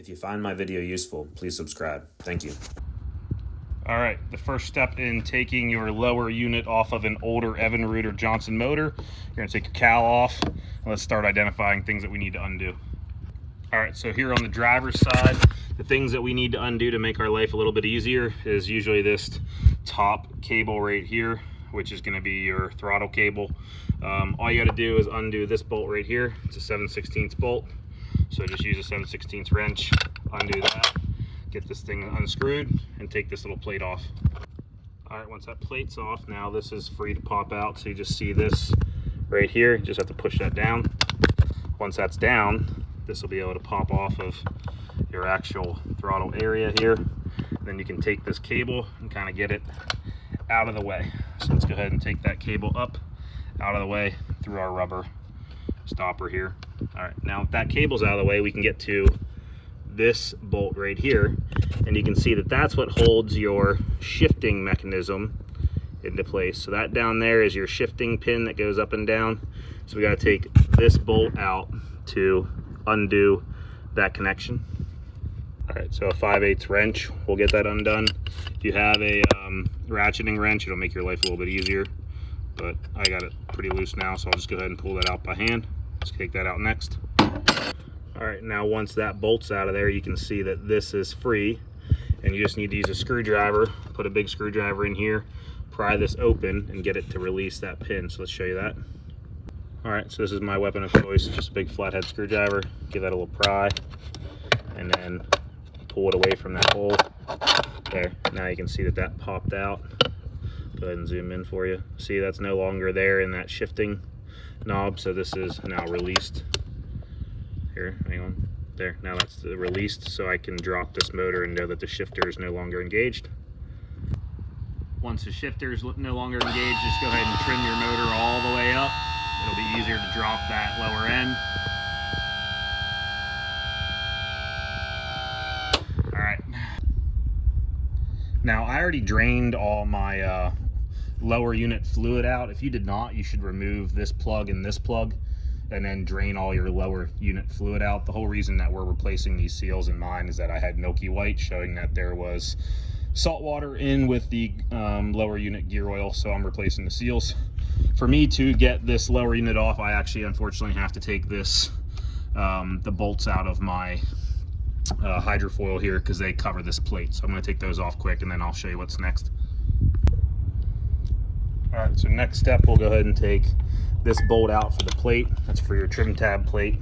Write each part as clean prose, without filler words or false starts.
If you find my video useful, please subscribe. Thank you. All right, the first step in taking your lower unit off of an older Evinrude or Johnson motor, you're gonna take your cowl off, and let's start identifying things that we need to undo. All right, so here on the driver's side, the things that we need to undo to make our life a little bit easier is usually this top cable right here, which is gonna be your throttle cable. All you gotta do is undo this bolt right here. It's a 7/16 bolt. So just use a 7/16 wrench, undo that, get this thing unscrewed, and take this little plate off. All right, once that plate's off, now this is free to pop out. So you just see this right here, you just have to push that down. Once that's down, this will be able to pop off of your actual throttle area here. Then you can take this cable and kind of get it out of the way. So let's go ahead and take that cable up, out of the way through our rubber stopper here. All right, now if that cable's out of the way, we can get to this bolt right here, and you can see that that's what holds your shifting mechanism into place. So that down there is your shifting pin that goes up and down. So we got to take this bolt out to undo that connection. All right, so a 5/8 wrench will get that undone. If you have a ratcheting wrench, it'll make your life a little bit easier, but I got it pretty loose now, so I'll just go ahead and pull that out by hand. Let's take that out next. All right, now once that bolt's out of there, you can see that this is free, and you just need to use a screwdriver, put a big screwdriver in here, pry this open, and get it to release that pin. So let's show you that. All right, so this is my weapon of choice, just a big flathead screwdriver. Give that a little pry, and then pull it away from that hole. There, now you can see that that popped out. Go ahead and zoom in for you. See, that's no longer there in that shifting knob, so this is now released. Here, hang on. There, now that's released, so I can drop this motor and know that the shifter is no longer engaged. Once the shifter is no longer engaged, just go ahead and trim your motor all the way up. It'll be easier to drop that lower end. All right. Now, I already drained all my lower unit fluid out. If you did not, you should remove this plug and this plug, and then drain all your lower unit fluid out. The whole reason that we're replacing these seals in mine is that I had milky white showing that there was salt water in with the lower unit gear oil, so I'm replacing the seals. For me to get this lower unit off, I actually unfortunately have to take this the bolts out of my hydrofoil here because they cover this plate. So I'm going to take those off quick, and then I'll show you what's next. All right, so next step, we'll go ahead and take this bolt out for the plate. That's for your trim tab plate.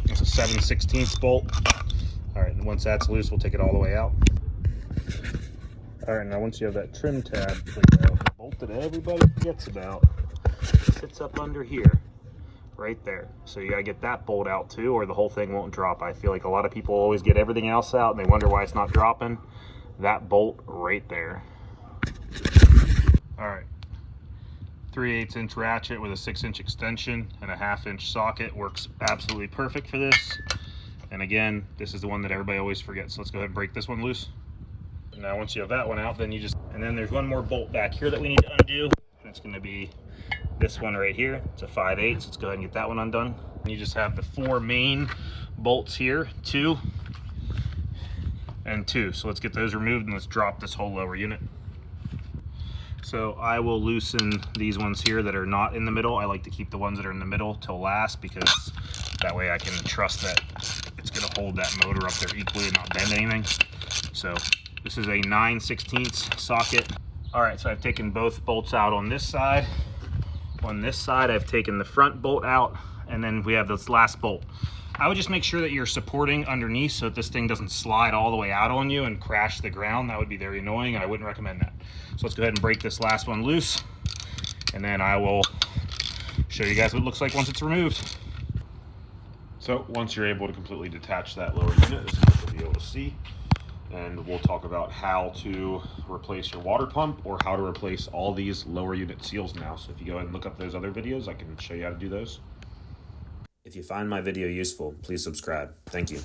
It's a 7/16 bolt. All right, and once that's loose, we'll take it all the way out. All right, now once you have that trim tab plate out, the bolt that everybody forgets about sits up under here, right there. So you gotta get that bolt out too, or the whole thing won't drop. I feel like a lot of people always get everything else out and they wonder why it's not dropping. That bolt right there. All right, 3/8 inch ratchet with a 6-inch extension and a 1/2 inch socket works absolutely perfect for this. And again, this is the one that everybody always forgets. So let's go ahead and break this one loose. Now, once you have that one out, then and then there's one more bolt back here that we need to undo. And it's gonna be this one right here. It's a 5/8. Let's go ahead and get that one undone. And you just have the 4 main bolts here, 2 and 2. So let's get those removed and let's drop this whole lower unit. So I will loosen these ones here that are not in the middle. I like to keep the ones that are in the middle till last, because that way I can trust that it's gonna hold that motor up there equally and not bend anything. So this is a 9/16 socket. All right, so I've taken both bolts out on this side. On this side, I've taken the front bolt out, and then we have this last bolt. I would just make sure that you're supporting underneath so that this thing doesn't slide all the way out on you and crash the ground. That would be very annoying. I wouldn't recommend that. So let's go ahead and break this last one loose, and then I will show you guys what it looks like once it's removed. So once you're able to completely detach that lower unit, this is what you'll be able to see. And we'll talk about how to replace your water pump, or how to replace all these lower unit seals now. So if you go ahead and look up those other videos, I can show you how to do those. If you find my video useful, please subscribe. Thank you.